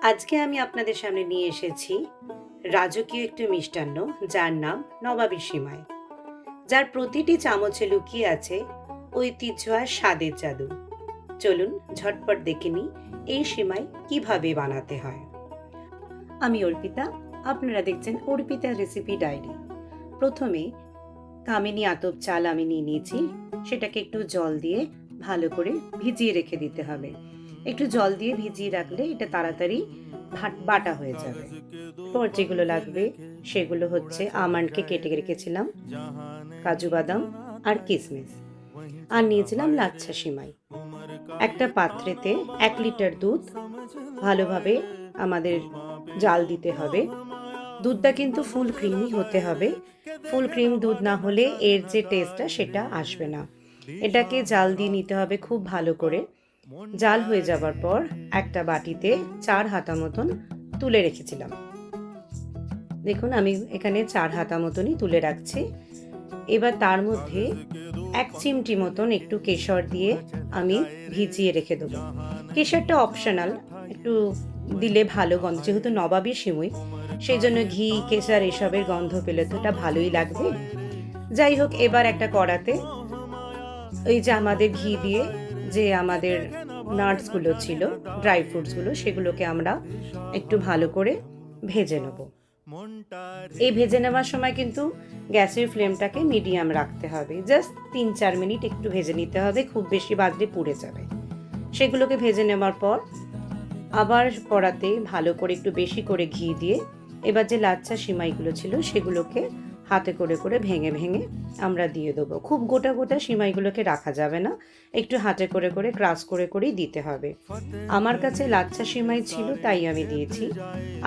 আজকে আমি আপনাদের সামনে নিয়ে এসেছি রাজকীয় একটি মিষ্টান্ন, যার নাম নবাবী সিমাই, যার প্রতিটি চামচে লুকিয়ে আছে ঐতিহ্য আর স্বাদের জাদু। চলুন ঝটপট দেখে নিই এই সিমাই কিভাবে বানাতে হয়। আমি অর্পিতা, আপনারা দেখছেন অর্পিতা রেসিপি ডায়েরি। প্রথমে কামিনী আতপ চাল আমি নিয়ে নিয়েছি, সেটাকে একটু জল দিয়ে ভালো করে ভিজিয়ে রেখে দিতে হবে। একটু জল দিয়ে ভিজিয়ে রাখলে এটা তাড়াতাড়ি বাটা হয়ে যাবে। পর যেগুলো লাগবে সেগুলো হচ্ছে আমন্ডকে কেটে রেখেছিলাম, কাজু বাদাম আর কিশমিশ, আর নিয়েছিলাম লাচ্ছা সিমাই। একটা পাত্রেতে 1 লিটার দুধ ভালোভাবে আমাদের জাল দিতে হবে। দুধটা কিন্তু ফুল ক্রিমই হতে হবে। ফুল ক্রিম দুধ না হলে এর যে টেস্টটা সেটা আসবে না। এটাকে জাল দিয়ে নিতে হবে খুব ভালো করে। জাল হয়ে যাবার পর একটা বাটিতে 4 হাতা মতন তুলে রেখেছিলাম। দেখুন আমি এখানে 4 হাতা মতনই তুলে রাখছি। এবার তার মধ্যে 1 চিমটি মতন একটু কেশর দিয়ে আমি ভিজিয়ে রেখে দেবো। কেশরটা অপশনাল, একটু দিলে ভালো গন্ধ, যেহেতু নবাবী সিমুই সেই জন্য ঘি কেশর এসবের গন্ধ পেলে তো এটা ভালোই লাগবে। যাই হোক, এবার একটা কড়াতে এই যে আমাদের ঘি দিয়ে যে আমাদের নাটসগুলো ছিল, ড্রাই ফ্রুটসগুলো, সেগুলোকে আমরা একটু ভালো করে ভেজে নেব। এই ভেজে নেওয়ার সময় কিন্তু গ্যাসের ফ্লেমটাকে মিডিয়াম রাখতে হবে। জাস্ট 3-4 মিনিট একটু ভেজে নিতে হবে, খুব বেশি বাজলে পুড়ে যাবে। সেগুলোকে ভেজে নেওয়ার পর আবার কড়াতে ভালো করে একটু বেশি করে ঘি দিয়ে এবার যে লাচ্ছা সিমাইগুলো ছিল সেগুলোকে হাতে করে করে ভেঙে ভেঙে আমরা দিয়ে দেবো। খুব গোটা গোটা সিমাইগুলোকে রাখা যাবে না, একটু হাতে করে করে ক্রাশ করে করেই দিতে হবে। আমার কাছে লাচ্ছা সিমাই ছিল তাই আমি দিয়েছি,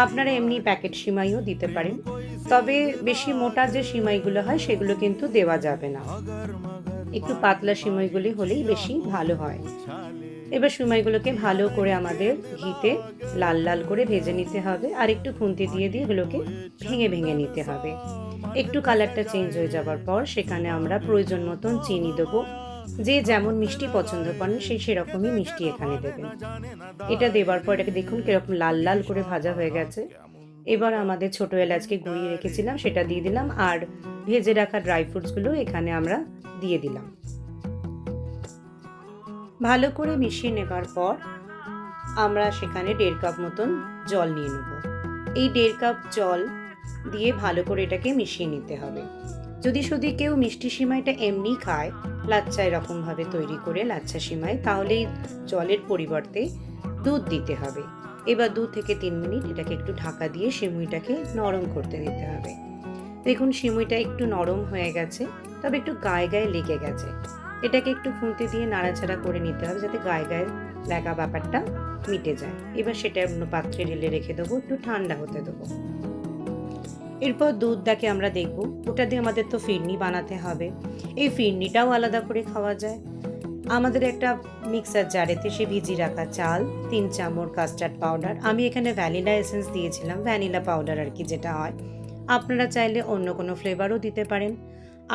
আপনারা এমনি প্যাকেট সিমাইও দিতে পারেন, তবে বেশি মোটা যে সিমাইগুলো হয় সেগুলো কিন্তু দেওয়া যাবে না। একটু পাতলা সিমাইগুলি হলেই বেশি ভালো হয়। এবার সিমাইগুলোকে ভালো করে আমাদের ঘিতে লাল লাল করে ভেজে নিতে হবে, আর একটু খুন্তি দিয়ে দিয়ে এগুলোকে ভেঙে ভেঙে নিতে হবে। একটু কালারটা চেঞ্জ হয়ে যাবার পর সেখানে আমরা প্রয়োজন মতন চিনি দেবো। যে যেমন মিষ্টি পছন্দ করেন সেই সেরকমই মিষ্টি এখানে দেবেন। এটা দেবার পর এটাকে দেখুন কিরকম লাল লাল করে ভাজা হয়ে গেছে। এবার আমাদের ছোট এলাচকে গুঁড়িয়ে রেখেছিলাম সেটা দিয়ে দিলাম, আর ভেজে রাখা ড্রাই ফ্রুটসগুলো এখানে আমরা দিয়ে দিলাম। ভালো করে মিশিয়ে নেবার পর আমরা সেখানে 1.5 কাপ মতন জল নিয়ে নেব। এই 1.5 কাপ জল দিয়ে ভালো করে এটাকে মিশিয়ে নিতে হবে। যদি শুধু কেউ মিষ্টি সিমাইটা এমনি খায়, লাচ্ছা এরকমভাবে তৈরি করে লাচ্ছা সিমাই, তাহলে জলের পরিবর্তে দুধ দিতে হবে। এবার 2 থেকে 3 মিনিট এটাকে একটু ঢাকা দিয়ে সিমুইটাকে নরম করতে দিতে হবে। দেখুন সিমুইটা একটু নরম হয়ে গেছে, তবে একটু গায়ে গায়ে লেগে গেছে। এটাকে একটু খুন্তি দিয়ে নাড়াচাড়া করে নিতে হবে যাতে গায়ে গায়ে লাগা ব্যাপারটা মিটে যায়। এবার সেটা অন্য পাত্রে ঢেলে রেখে দেবো, একটু ঠান্ডা হতে দেবো। এরপর দুধটাকে আমরা দেখব, ওটা দিয়ে আমাদের তো ফিরনি বানাতে হবে। এই ফিরনিটাও আলাদা করে খাওয়া যায়। আমাদের একটা মিক্সার জারেতে সে ভিজিয়ে রাখা চাল, 3 চামচ কাস্টার্ড পাউডার, আমি এখানে ভ্যানিলা এসেন্স দিয়েছিলাম, ভ্যানিলা পাউডার আর কি যেটা হয়, আপনারা চাইলে অন্য কোনো ফ্লেভারও দিতে পারেন।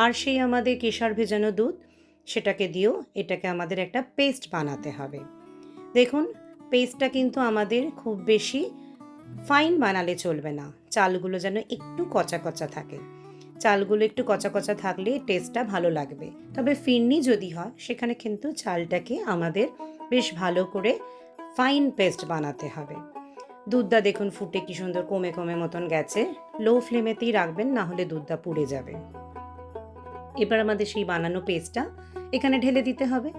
আর সেই আমাদের কেশর ভেজানো দুধ, সেটাকে দিয়েও এটাকে আমাদের একটা পেস্ট বানাতে হবে। দেখুন পেস্টটা কিন্তু আমাদের খুব বেশি ফাইন বানালে চলবে না, চালগুলো যেন একটু কচা কচা থাকে। চালগুলো একটু কচা কচা থাকলে টেস্টটা ভালো লাগবে। তবে ফিরনি যদি হয় সেখানে কিন্তু চালটাকে আমাদের বেশ ভালো করে ফাইন পেস্ট বানাতে হবে। দুধটা দেখুন ফুটে কি সুন্দর কমে কমে মতন গেছে। লো ফ্লেমেতেই রাখবেন, না হলে দুধটা পুড়ে যাবে। এবার আমাদের সেই বানানো পেস্টটা এখানে ঢেলে দিতে হবে।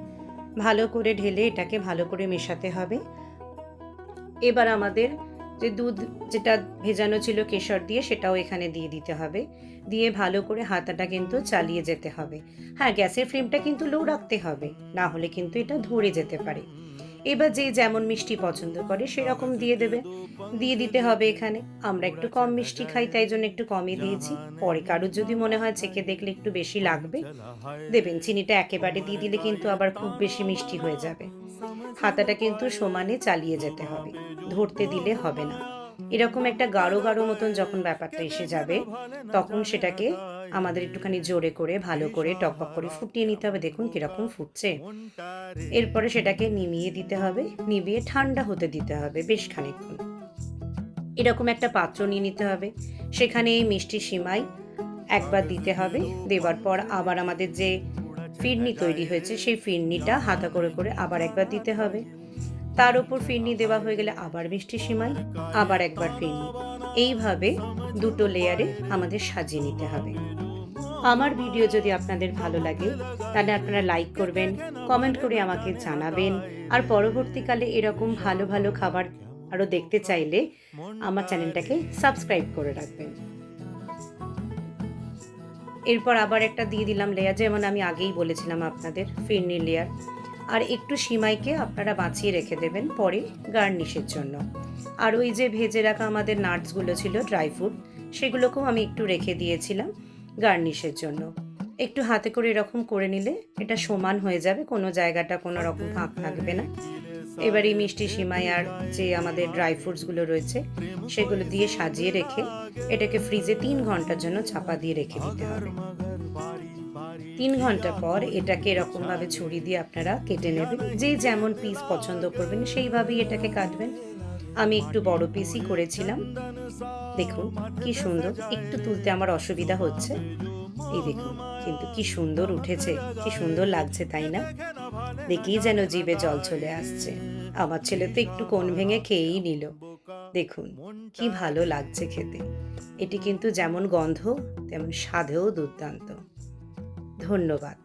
ভালো করে ঢেলে এটাকে ভালো করে মেশাতে হবে। এবার আমাদের যে দুধ যেটা ভেজানো ছিল কেশর দিয়ে সেটাও এখানে দিয়ে দিতে হবে। দিয়ে ভালো করে হাতাটা কিন্তু চালিয়ে যেতে হবে। হ্যাঁ, গ্যাসের ফ্লেমটা কিন্তু লো রাখতে হবে, না হলে কিন্তু এটা ধরে যেতে পারে। এবার যে যেমন মিষ্টি পছন্দ করে সেরকম দিয়ে দিতে হবে। এখানে আমরা একটু কম মিষ্টি খাই তাই জন্য একটু কমই দিয়েছি। পরে কারোর যদি মনে হয় চেখে দেখলে একটু বেশি লাগবে দেবেন। চিনিটা একেবারে দিয়ে দিলে কিন্তু আবার খুব বেশি মিষ্টি হয়ে যাবে। হাতাটা কিন্তু সমানে চালিয়ে যেতে হবে, ধরতে দিলে হবে না। এরকম একটা গাঢ় গাঢ় মতন যখন ব্যাপারটা এসে যাবে তখন সেটাকে আমাদের একটুখানি জোরে করে ভালো করে টকবক করে ফুটিয়ে নিতে হবে। দেখুন কিরকম ফুটছে। এরপরে সেটাকে নিভিয়ে দিতে হবে, নিভিয়ে ঠান্ডা হতে দিতে হবে বেশ খানিকক্ষণ। এরকম একটা পাত্র নিয়ে নিতে হবে। সেখানে এই মিষ্টি সিমাই একবার দিতে হবে। দেওয়ার পর আবার আমাদের যে ফিরনি তৈরি হয়েছে সেই ফিরনিটা হাতা করে করে আবার একবার দিতে হবে। তার উপর ফিরনি দেওয়া হয়ে গেলে আবার মিষ্টি সিমাই, আবার একবার ফিরনি। এইভাবে দুটো লেয়ারে আমাদের সাজিয়ে নিতে হবে। আমার ভিডিও যদি আপনাদের ভালো লাগে তাহলে আপনারা লাইক করবেন, কমেন্ট করে আমাকে জানাবেন। আর পরবর্তীকালে এরকম ভালো ভালো খাবার আরও দেখতে চাইলে আমার চ্যানেলটাকে সাবস্ক্রাইব করে রাখবেন। এরপর আবার একটা দিয়ে দিলাম লেয়ার, যেমন আমি আগেই বলেছিলাম আপনাদের, ফিরনির লেয়ার। আর একটু সিমাইকে আপনারা বাঁচিয়ে রেখে দেবেন পরে গার্নিশের জন্য। আর ওই যে ভেজে রাখা আমাদের নাটসগুলো ছিল, ড্রাই ফ্রুট, সেগুলোকেও আমি একটু রেখে দিয়েছিলাম গার্নিশের জন্য। একটু হাতে করে এরকম করে নিলে এটা সমান হয়ে যাবে, কোনো জায়গাটা কোনো রকম ফাঁক থাকবে না। এবার এই মিষ্টি সিমাই আর যে আমাদের ড্রাই ফ্রুটসগুলো রয়েছে সেগুলো দিয়ে সাজিয়ে রেখে এটাকে ফ্রিজে 3 ঘন্টার জন্য চাপা দিয়ে রেখে দিতে হবে। 3 ঘন্টা পর এটাকে এরকমভাবে ছুরি দিয়ে আপনারা কেটে নেবেন। যে যেমন পিস পছন্দ করবেন সেইভাবেই এটাকে কাটবেন। আমি একটু বড় পিসই করেছিলাম। দেখুন কি সুন্দর, একটু তুলতে আমার অসুবিধা হচ্ছে। এই দেখুন কিন্তু কি সুন্দর উঠেছে, কি সুন্দর লাগছে, তাই না? দেখেই যেন জিভে জল চলে আসছে। আমার ছেলে তো একটু কোণ ভেঙে খেয়েই নিল। দেখুন কি ভালো লাগছে খেতে। এটি কিন্তু যেমন গন্ধ তেমন স্বাদেও দুর্দান্ত। ধন্যবাদ।